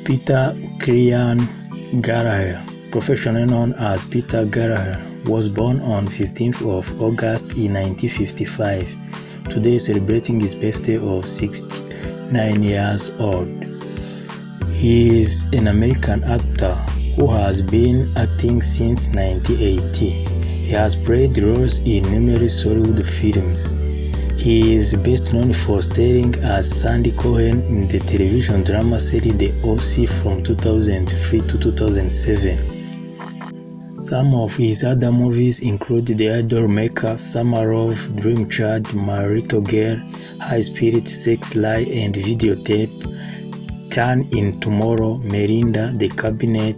Peter Gallagher, professionally known as Peter Gallagher, was born on 15th of August in 1955. Today celebrating his birthday of 69 years old. He is an American actor who has been acting since 1980. He has played roles in numerous Hollywood films. He is best known for starring as Sandy Cohen in the television drama series The OC from 2003 to 2007. Some of his other movies include The Idol Maker, Summer Love, Dream Child, My Little Girl, High Spirit, Sex Lie and Videotape, Turn in Tomorrow, Melinda, The Cabinet,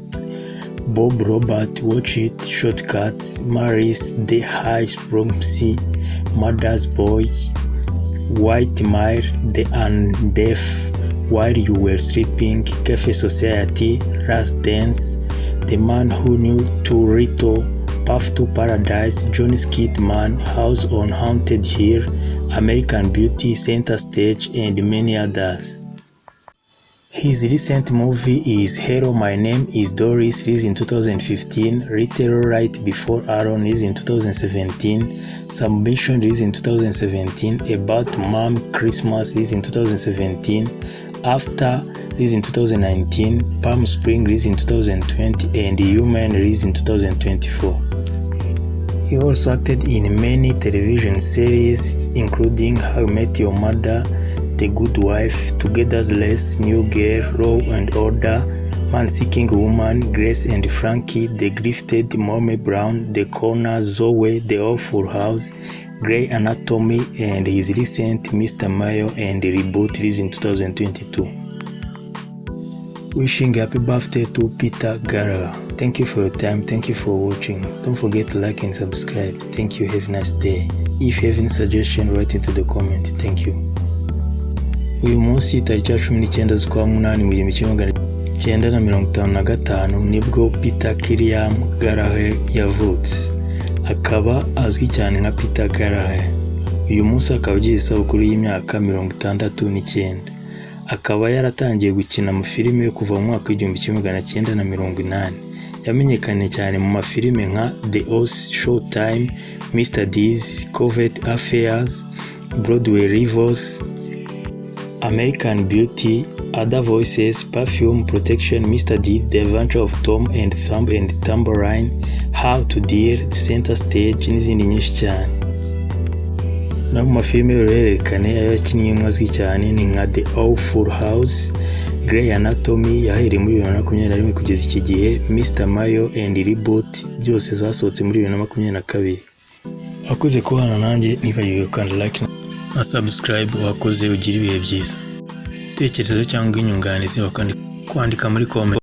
Bob Robert, Watch It, Shortcuts, Maris, The High Proxy, Mother's Boy, White Mile, The Undeaf, While You Were Sleeping, Cafe Society, Last Dance, The Man Who Knew Too Little, Path to Paradise, Johnny Kidman, House on Haunted Hill, American Beauty, Center Stage, and many others. His recent movie is Hello, My Name is Doris, released in 2015, Little Right Before Aaron, released in 2017, Submission, released in 2017, About Mom Christmas, released in 2017, After, released in 2019, Palm Spring, released in 2020, and Human, released in 2024. He also acted in many television series including How I Met Your Mother, The Good Wife, Togetherness Less, New Girl, Law and Order, Man Seeking Woman, Grace and Frankie, The Grifted, Mommy Brown, The Corner, Zoe, The Awful House, Grey Anatomy, and his recent Mr. Mayo and Reboot, released in 2022. Wishing happy birthday to Peter Gallagher. Thank you for your time. Thank you for watching. Don't forget to like and subscribe. Thank you. Have a nice day. If you have any suggestion, write into the comment. Thank you. Uyu munsi tariki ya 19 z'ukwa munani mu 1955 nibwo Peter Gallagher yavutse. Akaba azwi cyane nka Peter Gallagher. Uyu munsi akaba agize isabukuru y'imyaka 69. Akaba yaratangiye gukina mu filime kuva mu mwaka wa 1980. Yamenyekanye cyane mu mafilime nka The OC, Showtime, Mr. Deeds, Covert Affairs, Broadway Rivals, American Beauty, Other Voices, Perfume, Protection, Mr. Deed, The Adventure of Tom and Thumb and Tambourine, How to Deal, Center Stage n'izindi nyinshi cyane. Na mu mafilime y'uruhererekane ayo yakinnye azwi cyane ni nka The Awful House, Grey Anatomy yahereye muri 2021 kugeza iki gihe, Mr. Mayo and Reboot byose zasohotse muri 2022. Wakoze kubana nanjye, nibagiwe kandi like na subscribe. Wakoze, ugira ibihe byiza. Tekerezo cyangwa inyunganizi kwandika muri comment.